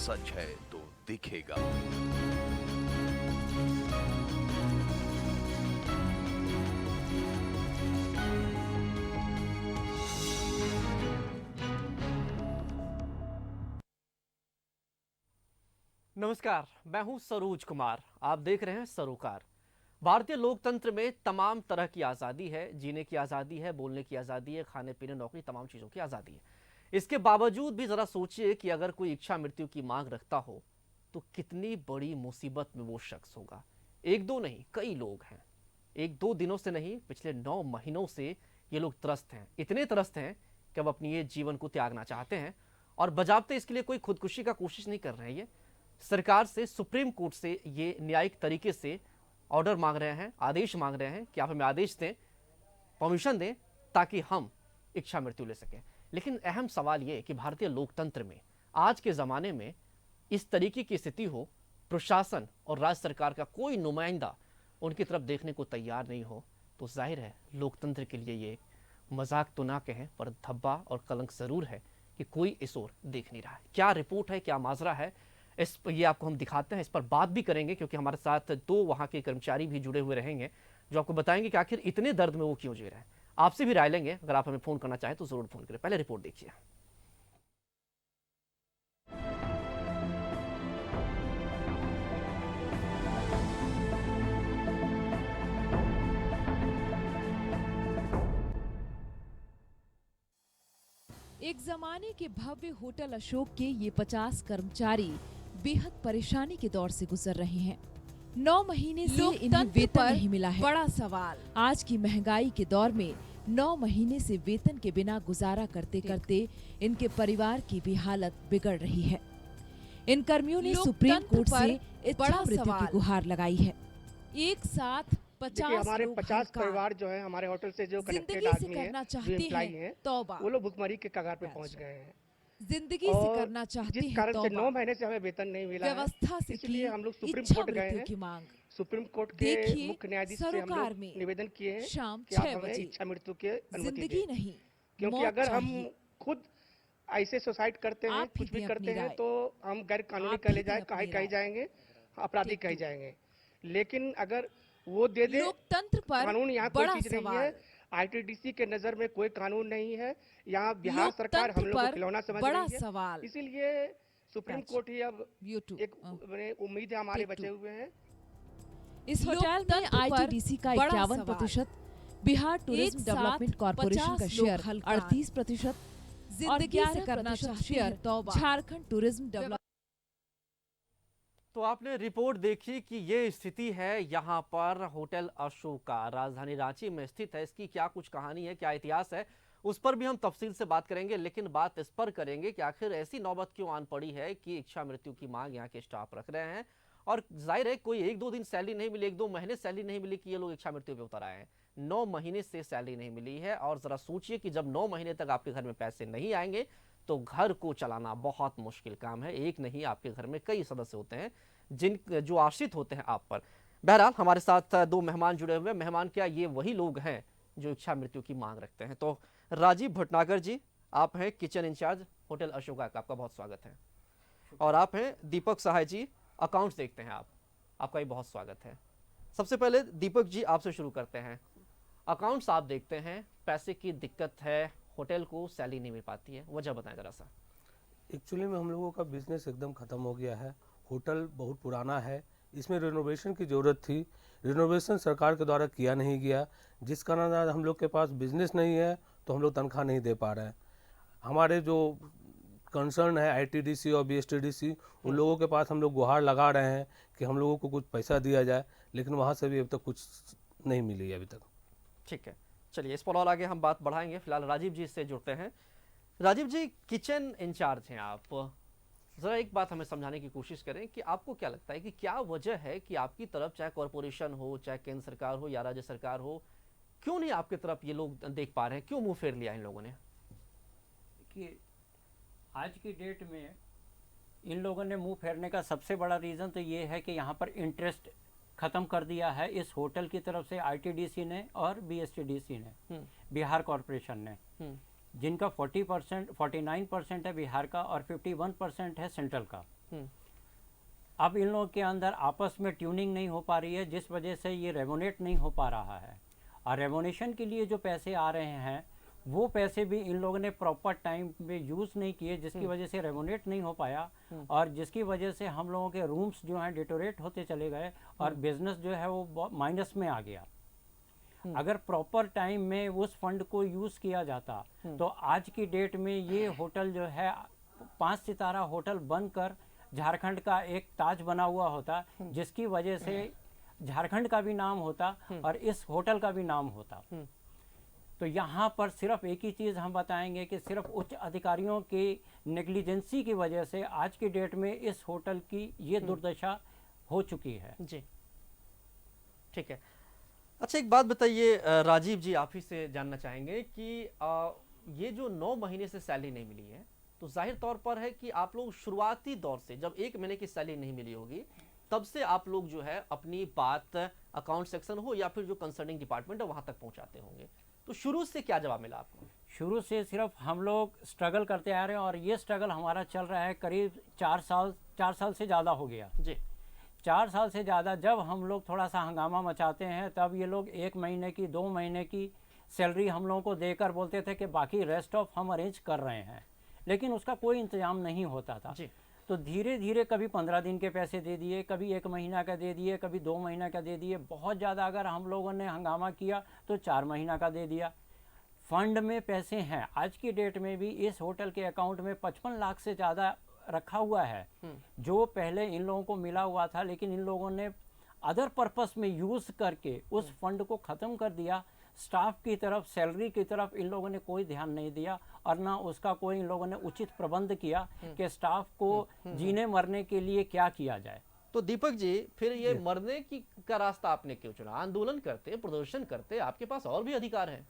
सच है तो दिखेगा। नमस्कार, मैं हूं सरोज कुमार। आप देख रहे हैं सरोकार। भारतीय लोकतंत्र में तमाम तरह की आज़ादी है, जीने की आज़ादी है, बोलने की आज़ादी है, खाने पीने नौकरी तमाम चीज़ों की आज़ादी है। इसके बावजूद भी ज़रा सोचिए कि अगर कोई इच्छा मृत्यु की मांग रखता हो तो कितनी बड़ी मुसीबत में वो शख्स होगा। एक दो नहीं, कई लोग हैं। एक दो दिनों से नहीं, पिछले 9 महीनों से ये लोग त्रस्त हैं। इतने त्रस्त हैं कि अब अपनी ये जीवन को त्यागना चाहते हैं और बजाबते इसके लिए कोई खुदकुशी का कोशिश नहीं कर रहे हैं। ये सरकार से, सुप्रीम कोर्ट से ये न्यायिक तरीके से ऑर्डर मांग रहे हैं, आदेश मांग रहे हैं कि आप हमें आदेश दें, परमिशन दें, ताकि हम इच्छा मृत्यु ले सकें। लेकिन अहम सवाल ये कि भारतीय लोकतंत्र में आज के ज़माने में इस तरीके की स्थिति हो, प्रशासन और राज्य सरकार का कोई नुमाइंदा उनकी तरफ देखने को तैयार नहीं हो, तो जाहिर है लोकतंत्र के लिए ये मजाक तो ना कहें पर धब्बा और कलंक ज़रूर है कि कोई इस ओर देख नहीं रहा है। क्या रिपोर्ट है, क्या माजरा है, इस ये आपको हम दिखाते हैं, इस पर बात भी करेंगे क्योंकि हमारे साथ 2 वहाँ के कर्मचारी भी जुड़े हुए रहेंगे जो आपको बताएंगे कि आखिर इतने दर्द में वो क्यों जी रहे हैं। आपसे भी राय लेंगे, अगर आप हमें फ़ोन करना चाहें तो ज़रूर फ़ोन करें। पहले रिपोर्ट देखिए। एक जमाने के भव्य होटल अशोक के ये 50 कर्मचारी बेहद परेशानी के दौर से गुजर रहे हैं। 9 महीने से इन्हें वेतन नहीं मिला है। बड़ा सवाल, आज की महंगाई के दौर में 9 महीने से वेतन के बिना गुजारा करते करते इनके परिवार की भी हालत बिगड़ रही है। इन कर्मियों ने सुप्रीम कोर्ट से इच्छा मृत्यु की गुहार लगाई है। एक साथ 50 हमारे लोग 50 परिवार जो है हमारे होटल से जो कनेक्टेड आदमी है, जो एम्प्लॉई हैं, तौबा, वो लोग भुखमरी के कगार पे पहुंच गए हैं। जिंदगी से करना चाहते जिस हैं कारण से तौबा। 9 महीने से हमें वेतन नहीं मिला व्यवस्था से इसलिए हम लोग सुप्रीम इच्छा कोर्ट गए मृत्यु हैं। की मांग। सुप्रीम कोर्ट के देखिए, मुख्य न्यायाधीश से हम सरोकार लोग में निवेदन किए हैं शाम कि आप 6 हमें बजे इच्छा मृत्यु की अनुमति जिंदगी दें, नहीं, क्योंकि मौत अगर हम चाहिए। खुद ऐसे सुसाइड करते हैं, आप ही कुछ भी दें करते अपनी हैं, राय। तो हम गैर कानूनी आप कहे ही दें अपनी कहे राय। जाएंगे, अपराधी टेक कहे टू। जाएंगे। लेकिन अगर वो दे दे, लोकतंत्र पर कानून यहाँ कोई बड़ा चीज नहीं सवाल। है। आईटीडीसी के नजर में कोई कानून नहीं है। यहाँ बिहार सरकार लोकतंत्र हम लोग को पर खिलौना समझ बड़ा रही है। सवाल। इसीलिए सुप्रीम कोर्ट ही अब YouTube, एक उम्मीद है हमारे टेक बचे टू। हुए हैं। इस होटल में आईटीडीसी का 51%, बिहार टूरिज्म डेवलपमेंट कॉर्पोरेशन का शेयर 38%, जिंदगी से करना शेयर झारखंड टूरिज्म डेवलपमेंट। तो आपने रिपोर्ट देखी कि ये स्थिति है यहाँ पर होटल अशोका, राजधानी रांची में स्थित है। इसकी क्या कुछ कहानी है, क्या इतिहास है, उस पर भी हम तफसील से बात करेंगे। लेकिन बात इस पर करेंगे कि आखिर ऐसी नौबत क्यों आन पड़ी है कि इच्छा मृत्यु की मांग यहाँ के स्टाफ रख रहे हैं। और जाहिर है कोई 1-2 दिन सैलरी नहीं मिली, 1-2 महीने सैलरी नहीं मिली कि ये लोग इच्छा मृत्यु पे उतर आए हैं। 9 महीने से सैलरी नहीं मिली है। और जरा सोचिए कि जब 9 महीने तक आपके घर में पैसे नहीं आएंगे तो घर को चलाना बहुत मुश्किल काम है। एक नहीं, आपके घर में कई सदस्य होते हैं जो आश्रित होते हैं आप पर। बहरहाल हमारे साथ 2 मेहमान जुड़े हुए हैं। मेहमान क्या ये वही लोग हैं जो इच्छा मृत्यु की मांग रखते हैं? तो राजीव भटनागर जी, आप हैं किचन इंचार्ज होटल अशोका का, आपका बहुत स्वागत है। और आप हैं दीपक सहाय जी, अकाउंट्स देखते हैं आप, आपका भी बहुत स्वागत है। सबसे पहले दीपक जी आपसे शुरू करते हैं। अकाउंट्स आप देखते हैं, पैसे की दिक्कत है, होटल को सैलरी नहीं मिल पाती है, वजह बताएं जरा सा। एक्चुअली में हम लोगों का बिजनेस एकदम ख़त्म हो गया है। होटल बहुत पुराना है, इसमें रिनोवेशन की ज़रूरत थी। रिनोवेशन सरकार के द्वारा किया नहीं गया, जिस कारण आज हम लोग के पास बिजनेस नहीं है, तो हम लोग तनख्वाह नहीं दे पा रहे हैं। हमारे जो कंसर्न है आईटीडीसी और बीएसटीडीसी, उन लोगों के पास हम लोग गुहार लगा रहे हैं कि हम लोगों को कुछ पैसा दिया जाए, लेकिन वहाँ से भी अभी तक कुछ नहीं मिली है अभी तक। ठीक है, चलिए इस पर और आगे हम बात बढ़ाएंगे। फिलहाल राजीव जी इससे जुड़ते हैं। राजीव जी, किचन इंचार्ज हैं आप, ज़रा एक बात हमें समझाने की कोशिश करें कि आपको क्या लगता है कि क्या वजह है कि आपकी तरफ, चाहे कॉरपोरेशन हो, चाहे केंद्र सरकार हो या राज्य सरकार हो, क्यों नहीं आपकी तरफ ये लोग देख पा रहे हैं? क्यों मुंह फेर लिया इन लोगों ने? कि आज की डेट में इन लोगों ने मुंह फेरने का सबसे बड़ा रीज़न तो ये है कि यहाँ पर इंटरेस्ट ख़त्म कर दिया है इस होटल की तरफ से आईटीडीसी ने और बीएसटीडीसी ने, बिहार कॉरपोरेशन ने, जिनका 49% है बिहार का और 51% है सेंट्रल का। अब इन लोगों के अंदर आपस में ट्यूनिंग नहीं हो पा रही है, जिस वजह से ये रेमोनेट नहीं हो पा रहा है। और रेमोनेशन के लिए जो पैसे आ रहे हैं वो पैसे भी इन लोगों ने प्रॉपर टाइम में यूज़ नहीं किए, जिसकी वजह से रेमोनेट नहीं हो पाया और जिसकी वजह से हम लोगों के रूम्स जो हैं डिटोरेट होते चले गए और बिजनेस जो है वो माइनस में आ गया। अगर प्रॉपर टाइम में उस फंड को यूज़ किया जाता तो आज की डेट में ये होटल जो है 5 सितारा होटल बनकर झारखंड का एक ताज बना हुआ होता, जिसकी वजह से झारखंड का भी नाम होता और इस होटल का भी नाम होता। तो यहाँ पर सिर्फ एक ही चीज़ हम बताएंगे कि सिर्फ उच्च अधिकारियों की नेग्लिजेंसी की वजह से आज की डेट में इस होटल की ये दुर्दशा हो चुकी है। जी, ठीक है। अच्छा, एक बात बताइए राजीव जी, आप ही से जानना चाहेंगे कि ये जो 9 महीने से सैलरी नहीं मिली है, तो जाहिर तौर पर है कि आप लोग शुरुआती दौर से जब 1 महीने की सैलरी नहीं मिली होगी तब से आप लोग जो है अपनी बात अकाउंट सेक्शन हो या फिर जो कंसर्निंग डिपार्टमेंट है वहां तक पहुंचाते होंगे। तो शुरू से क्या जवाब मिला आपको? शुरू से सिर्फ हम लोग स्ट्रगल करते आ रहे हैं और ये स्ट्रगल हमारा चल रहा है करीब 4 साल से ज़्यादा हो गया जी। 4 साल से ज़्यादा। जब हम लोग थोड़ा सा हंगामा मचाते हैं तब ये लोग 1 महीने की 2 महीने की सैलरी हम लोगों को देकर बोलते थे कि बाकी रेस्ट ऑफ हम अरेंज कर रहे हैं, लेकिन उसका कोई इंतजाम नहीं होता था जी। तो धीरे धीरे कभी 15 दिन के पैसे दे दिए, कभी 1 महीना का दे दिए, कभी 2 महीना का दे दिए। बहुत ज़्यादा अगर हम लोगों ने हंगामा किया तो 4 महीना का दे दिया। फंड में पैसे हैं, आज की डेट में भी इस होटल के अकाउंट में 55 लाख से ज़्यादा रखा हुआ है, जो पहले इन लोगों को मिला हुआ था, लेकिन इन लोगों ने अदर पर्पस में यूज़ करके उस फंड को ख़त्म कर दिया। स्टाफ की तरफ, सैलरी की तरफ इन लोगों ने कोई ध्यान नहीं दिया और ना उसका कोई इन लोगों ने उचित प्रबंध किया कि स्टाफ को जीने मरने के लिए क्या किया जाए। तो दीपक जी, फिर ये मरने की का रास्ता आपने क्यों चुना? आंदोलन करते, प्रदर्शन करते, आपके पास और भी अधिकार है।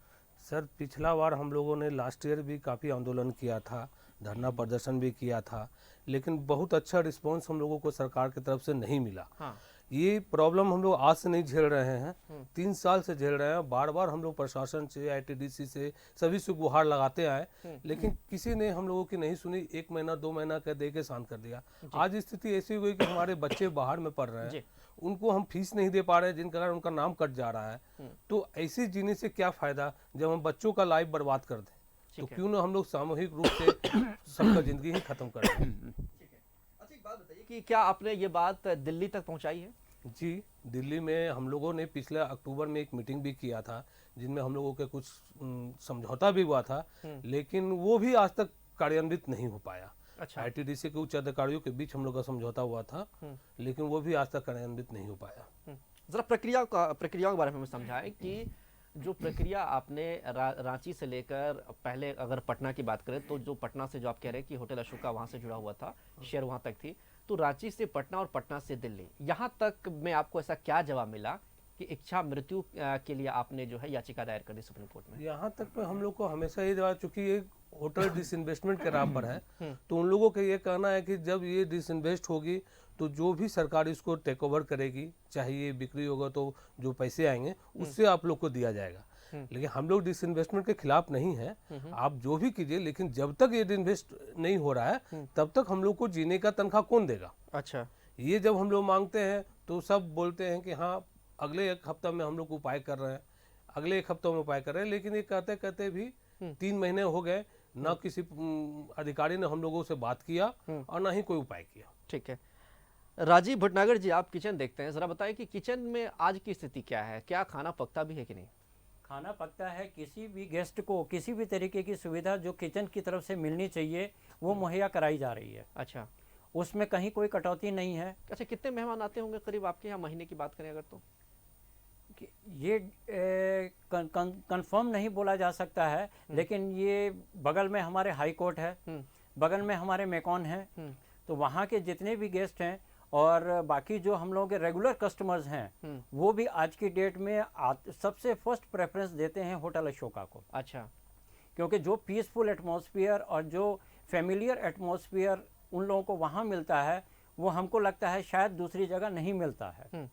सर, पिछला बार हम लोगों ने लास्ट ईयर भी काफ़ी आंदोलन किया था, धरना प्रदर्शन भी किया था, लेकिन बहुत अच्छा रिस्पांस हम लोगों को सरकार की तरफ से नहीं मिला। हाँ। ये प्रॉब्लम हम लोग आज से नहीं झेल रहे हैं, 3 साल से झेल रहे हैं। बार बार हम लोग प्रशासन से, ITDC से, सभी से गुहार लगाते आए, लेकिन किसी ने हम लोगों की नहीं सुनी। 1 महीना 2 महीना कह दे के शांत कर दिया। आज स्थिति ऐसी हो गई कि हमारे बच्चे बाहर में पढ़ रहे हैं, उनको हम फीस नहीं दे पा रहे, जिनके कारण उनका नाम कट जा रहा है। तो ऐसे जीने से क्या फायदा जब हम बच्चों का लाइफ बर्बाद कर दें? तो क्यों ना हम लोग सामूहिक रूप से सबका जिंदगी ही खत्म कर दें। अच्छा, एक बात बताइए कि क्या आपने ये बात दिल्ली तक पहुंचाई है? जी, दिल्ली में हम लोगों ने पिछले अक्टूबर में एक मीटिंग भी किया था, जिनमें हम लोगों के कुछ समझौता भी हुआ था, लेकिन वो भी आज तक कार्यान्वित नहीं हो पाया। अच्छा। ITDC के उच्च अधिकारियों के बीच हम लोग का समझौता हुआ था, लेकिन वो भी आज तक कार्यान्वित नहीं हो पाया। जरा प्रक्रियाओं के बारे में हमें समझाएं कि जो प्रक्रिया आपने रांची से लेकर, पहले अगर पटना की बात करें तो जो पटना से जो आप कह रहे हैं कि होटल अशोका वहाँ से जुड़ा हुआ था, शेयर वहाँ तक थी, तो रांची से पटना और पटना से दिल्ली, यहाँ तक में आपको ऐसा क्या जवाब मिला कि इच्छा मृत्यु के लिए आपने जो है याचिका दायर कर दी सुप्रीम कोर्ट में? यहाँ तक में हम लोग को हमेशा ये जवाब, चूंकि ये होटल डिसइन्वेस्टमेंट के राह पर है, तो उन लोगों का ये कहना है कि जब ये डिसइन्वेस्ट होगी तो जो भी सरकार इसको टेक ओवर करेगी, चाहे ये बिक्री होगा तो जो पैसे आएंगे उससे आप लोग को दिया जाएगा। लेकिन हम लोग डिसइन्वेस्टमेंट के खिलाफ नहीं है, आप जो भी कीजिए, लेकिन जब तक ये इन्वेस्ट नहीं हो रहा है तब तक हम लोग को जीने का तनख्वाह कौन देगा? अच्छा, ये जब हम लोग मांगते हैं तो सब बोलते हैं कि हाँ अगले 1 हफ्ता में हम लोग उपाय कर रहे हैं, अगले 1 हफ्तों में उपाय कर रहे हैं, लेकिन ये कहते कहते भी 3 महीने हो गए, ना किसी अधिकारी ने हम लोगों से बात किया और ना ही कोई उपाय किया। ठीक है। राजीव भटनागर जी, आप किचन देखते हैं, जरा बताएं कि किचन में आज की स्थिति क्या है? क्या खाना पकता भी है कि नहीं? खाना पकता है। किसी भी गेस्ट को किसी भी तरीके की सुविधा जो किचन की तरफ से मिलनी चाहिए वो मुहैया कराई जा रही है। अच्छा, उसमें कहीं कोई कटौती नहीं है। अच्छा, कितने मेहमान आते होंगे करीब आपके यहाँ महीने की बात करें अगर तो? ये कंफर्म नहीं बोला जा सकता है, लेकिन ये बगल में हमारे हाई कोर्ट है, बगल में हमारे मेकॉन है, तो वहाँ के जितने भी गेस्ट हैं और बाकी जो हम लोगों के रेगुलर कस्टमर्स हैं वो भी आज की डेट में सबसे फर्स्ट प्रेफरेंस देते हैं होटल अशोका को। अच्छा, क्योंकि जो पीसफुल एटमॉस्फेयर और जो फेमिलियर एटमॉस्फेयर उन लोगों को वहाँ मिलता है वो हमको लगता है शायद दूसरी जगह नहीं मिलता है।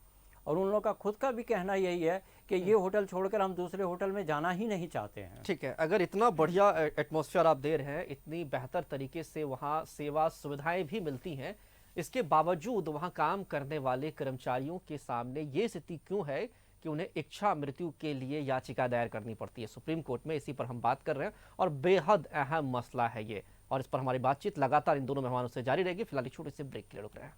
और उन लोगों का खुद का भी कहना यही है कि ये होटल छोड़कर हम दूसरे होटल में जाना ही नहीं चाहते हैं। ठीक है, अगर इतना बढ़िया एटमॉस्फेयर आप दे रहे हैं, इतनी बेहतर तरीके से वहाँ सेवा सुविधाएं भी मिलती हैं, इसके बावजूद वहां काम करने वाले कर्मचारियों के सामने ये स्थिति क्यों है कि उन्हें इच्छा मृत्यु के लिए याचिका दायर करनी पड़ती है सुप्रीम कोर्ट में। इसी पर हम बात कर रहे हैं और बेहद अहम मसला है ये, और इस पर हमारी बातचीत लगातार इन दोनों मेहमानों से जारी रहेगी। फिलहाल एक छोटे से ब्रेक के लिए रुक रहे हैं।